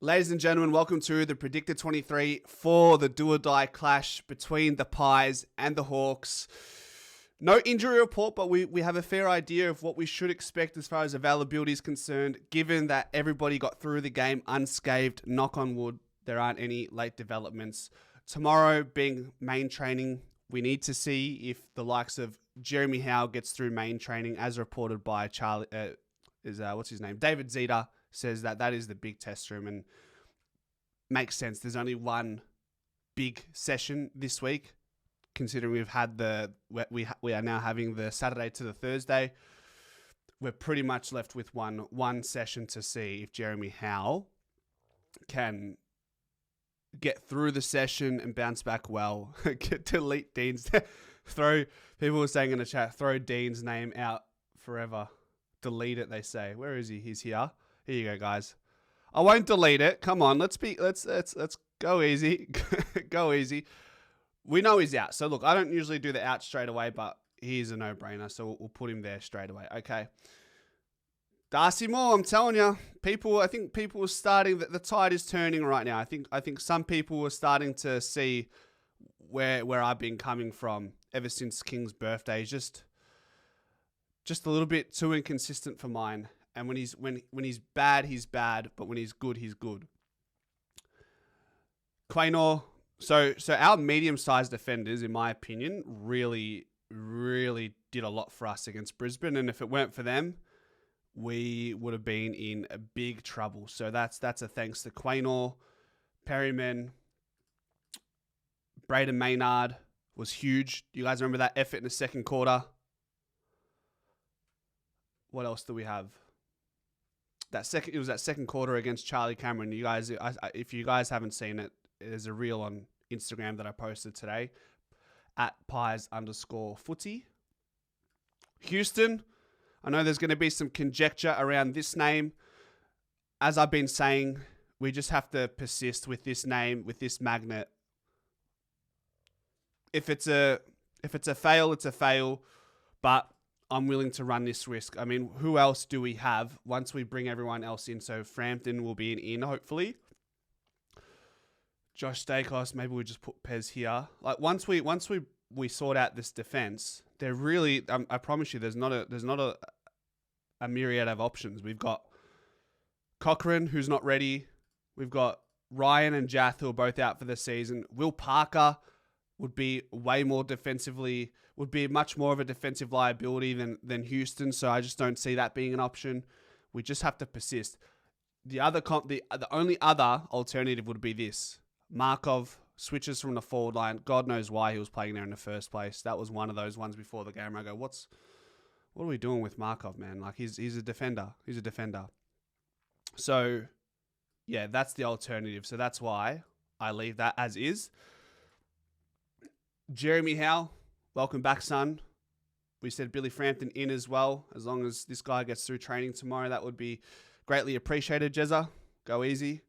Ladies and gentlemen, welcome to the Predictor 23 for the do-or-die clash between the Pies and the Hawks. No injury report, but we have a fair idea of what we should expect as far as availability is concerned, given that everybody got through the game unscathed. Knock on wood, there aren't any late developments. Tomorrow being main training, we need to see if the likes of Jeremy Howe gets through main training, as reported by David Zeta, says that is the big test room, and makes sense. There's only one big session this week, considering we've had we are now having the Saturday to the Thursday. We're pretty much left with one session to see if Jeremy Howe can get through the session and bounce back well. Delete Dean's people were saying in the chat, throw Dean's name out forever. Delete it, they say. Where is he? He's here. Here you go, guys. I won't delete it. Come on, let's go easy. Go easy. We know he's out. So look, I don't usually do the out straight away, but he's a no-brainer. So we'll put him there straight away. Okay. Darcy Moore, I'm telling you, I think people are starting, the tide is turning right now. I think some people are starting to see where I've been coming from ever since King's birthday. Just a little bit too inconsistent for mine. And when he's bad, he's bad. But when he's good, he's good. Quaynor. So our medium-sized defenders, in my opinion, really, really did a lot for us against Brisbane. And if it weren't for them, we would have been in a big trouble. So that's a thanks to Quaynor. Perryman. Braden Maynard was huge. You guys remember that effort in the second quarter? What else do we have? It was that second quarter against Charlie Cameron. You guys, if you guys haven't seen it, there's a reel on Instagram that I posted today at pies_footy. Houston, I know there's going to be some conjecture around this name. As I've been saying, we just have to persist with this name, with this magnet. If it's a fail, it's a fail. But I'm willing to run this risk. I mean, who else do we have once we bring everyone else in? So Frampton will be in hopefully. Josh Dacos, maybe we just put Pez here. Like once we sort out this defense, they're really. I promise you, there's not a myriad of options. We've got Cochrane, who's not ready. We've got Ryan and Jath, who are both out for the season. Will Parker would be would be much more of a defensive liability than Houston. So I just don't see that being an option. We just have to persist. The only other alternative would be this. Markov switches from the forward line. God knows why he was playing there in the first place. That was one of those ones before the game where I go, what are we doing with Markov, man? Like he's a defender. He's a defender. So yeah, that's the alternative. So that's why I leave that as is. Jeremy Howe, welcome back, son. We said Billy Frampton in as well. As long as this guy gets through training tomorrow, that would be greatly appreciated, Jezza. Go easy.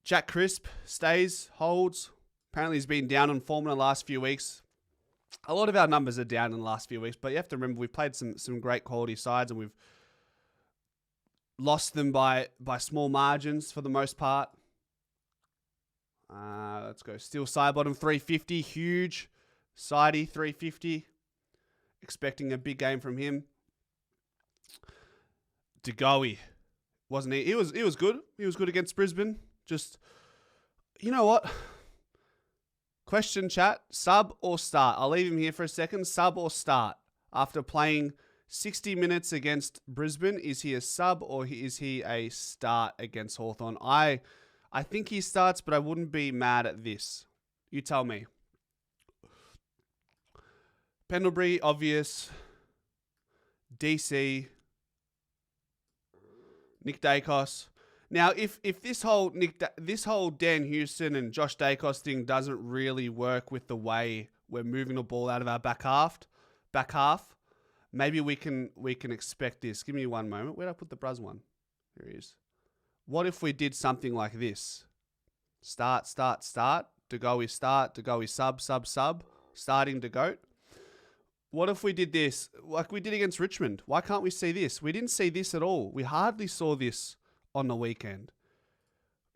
Jack Crisp stays, holds. Apparently he's been down on form in the last few weeks. A lot of our numbers are down in the last few weeks, but you have to remember we've played some great quality sides and we've lost them by small margins for the most part. Let's go. Steel Sidebottom 350, huge. Sidey 350. Expecting a big game from him. DeGoey, wasn't he? He was good. He was good against Brisbane. Just, you know what? Question chat, sub or start? I'll leave him here for a second. Sub or start? After playing 60 minutes against Brisbane, is he a sub or is he a start against Hawthorn? I think he starts, but I wouldn't be mad at this. You tell me. Pendlebury, obvious. DC. Nick Dacos. Now, if this whole Dan Houston and Josh Dacos thing doesn't really work with the way we're moving the ball out of our back half, maybe we can expect this. Give me one moment. Where did I put the Bruz one? Here he is. What if we did something like this? Start. DeGoey start. DeGoey sub. Starting to goat. What if we did this like we did against Richmond? Why can't we see this? We didn't see this at all. We hardly saw this on the weekend.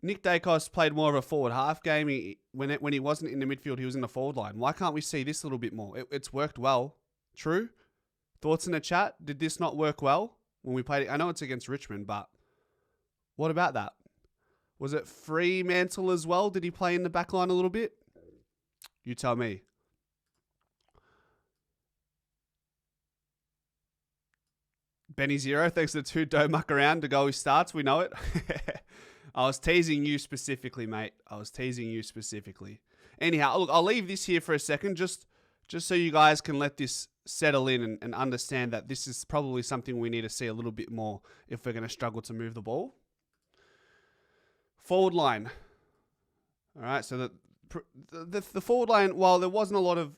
Nick Dacos played more of a forward half game. When he wasn't in the midfield, he was in the forward line. Why can't we see this a little bit more? It's worked well. True? Thoughts in the chat? Did this not work well when we played it? I know it's against Richmond, but what about that? Was it Fremantle as well? Did he play in the back line a little bit? You tell me. Benny Zero, thanks to the two don't muck around to go he starts. We know it. I was teasing you specifically, mate. I was teasing you specifically. Anyhow, look, I'll leave this here for a second just so you guys can let this settle in and understand that this is probably something we need to see a little bit more if we're going to struggle to move the ball. Forward line. All right, so the forward line, while there wasn't a lot of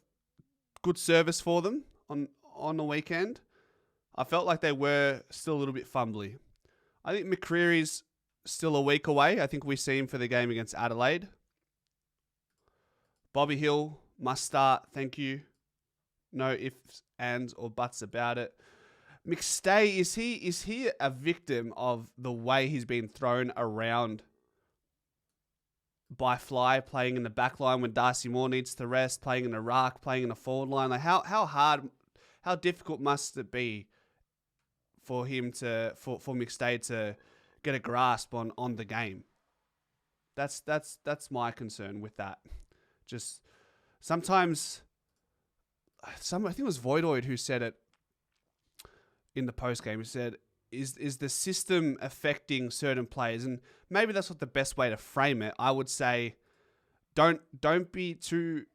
good service for them on the weekend, I felt like they were still a little bit fumbly. I think McCreary's still a week away. I think we see him for the game against Adelaide. Bobby Hill must start. Thank you. No ifs, ands, or buts about it. McStay, is he a victim of the way he's been thrown around by Fly, playing in the back line when Darcy Moore needs to rest, playing in the ruck, playing in the forward line? Like how difficult must it be for McStay to get a grasp on the game? That's my concern with that. Just sometimes, I think it was Voidoid who said it in the post game. He said, "Is the system affecting certain players?" And maybe that's not the best way to frame it. I would say, don't be too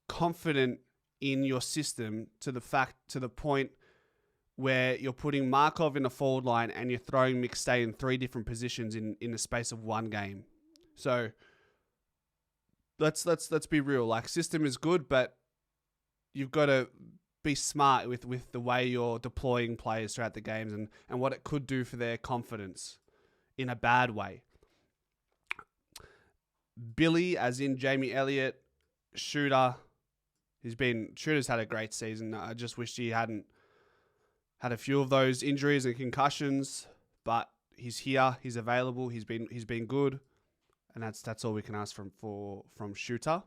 confident in your system to the point where you're putting Markov in the forward line and you're throwing McStay in 3 different positions in the space of one game. So let's be real. Like, system is good, but you've got to be smart with the way you're deploying players throughout the games and what it could do for their confidence in a bad way. Billy, as in Jamie Elliott, Shooter's had a great season. I just wish he hadn't had a few of those injuries and concussions, but he's here, he's available, he's been good, and that's all we can ask from Shooter.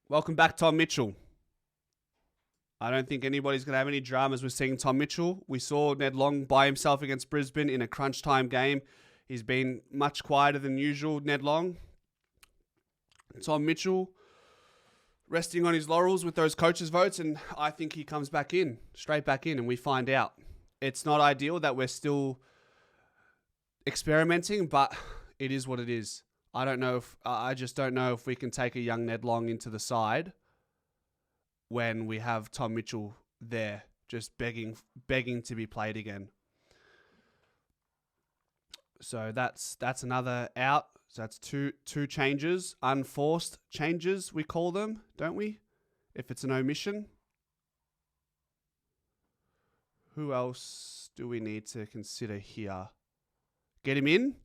Welcome back, Tom Mitchell. I don't think anybody's going to have any dramas with seeing Tom Mitchell. We saw Ned Long by himself against Brisbane in a crunch time game. He's been much quieter than usual, Ned Long. Tom Mitchell resting on his laurels with those coaches' votes, and I think he comes straight back in, and we find out. It's not ideal that we're still experimenting, but it is what it is. I just don't know if we can take a young Ned Long into the side when we have Tom Mitchell there, just begging to be played again. So that's another out. So that's two changes, unforced changes, we call them, don't we? If it's an omission. Who else do we need to consider here? Get him in?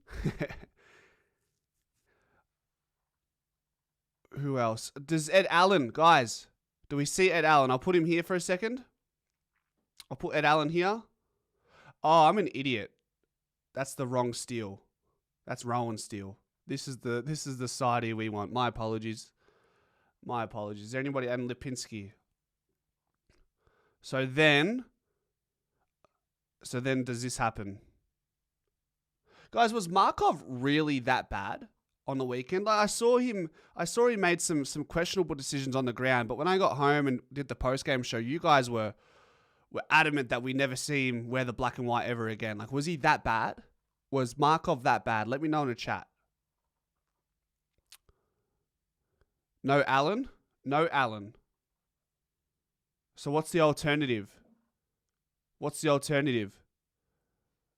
Who else? Does Ed Allen, guys, do we see Ed Allen? I'll put him here for a second. I'll put Ed Allen here. Oh, I'm an idiot. That's the wrong Steele. That's Rowan Steele. This is the side we want. My apologies. Is there anybody? And Lipinski. So then does this happen? Guys, was Markov really that bad on the weekend? Like, I saw he made some questionable decisions on the ground, but when I got home and did the post-game show, you guys were adamant that we never see him wear the black and white ever again. Like, was he that bad? Was Markov that bad? Let me know in the chat. No Allen? No Allen. So what's the alternative?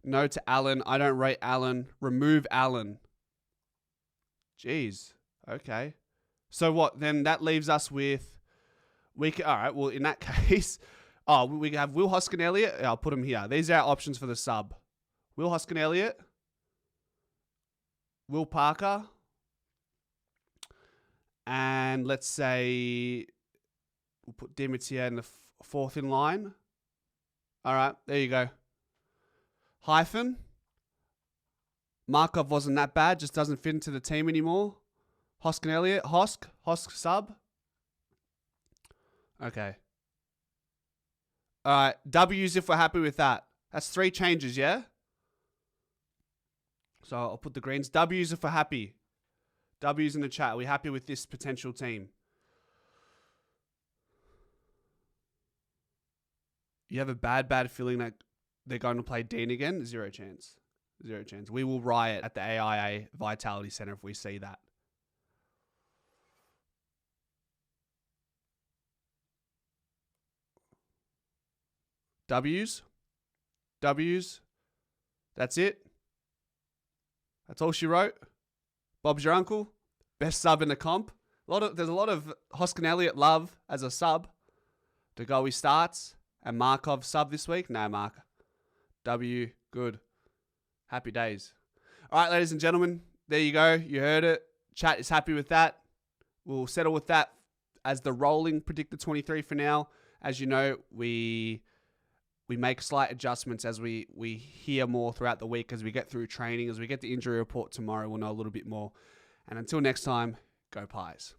No to Allen. I don't rate Allen. Remove Allen. Jeez. Okay. So what? Then that leaves us with... all right, well, in that case... Oh, we have Will Hoskin-Elliott. I'll put him here. These are our options for the sub. Will Hoskin-Elliott. Will Parker. And let's say we'll put Dimitier in the fourth in line. All right, there you go. Hyphen. Markov wasn't that bad, just doesn't fit into the team anymore. Hosk and Elliott. Hosk sub. Okay. All right, W's if we're happy with that. That's 3 changes, yeah? So I'll put the greens. W's if we're happy. W's in the chat. Are we happy with this potential team? You have a bad feeling that they're going to play Dean again? 0 chance. 0 chance. We will riot at the AIA Vitality Centre if we see that. W's. That's it. That's all she wrote. Bob's your uncle. Best sub in the comp. There's a lot of Hosk and Elliott love as a sub. DeGoey starts. And Markov sub this week? No, Mark. W. Good. Happy days. All right, ladies and gentlemen. There you go. You heard it. Chat is happy with that. We'll settle with that as the rolling Predictor 23 for now. As you know, we make slight adjustments as we hear more throughout the week, as we get through training, as we get the injury report tomorrow, we'll know a little bit more. And until next time, go Pies.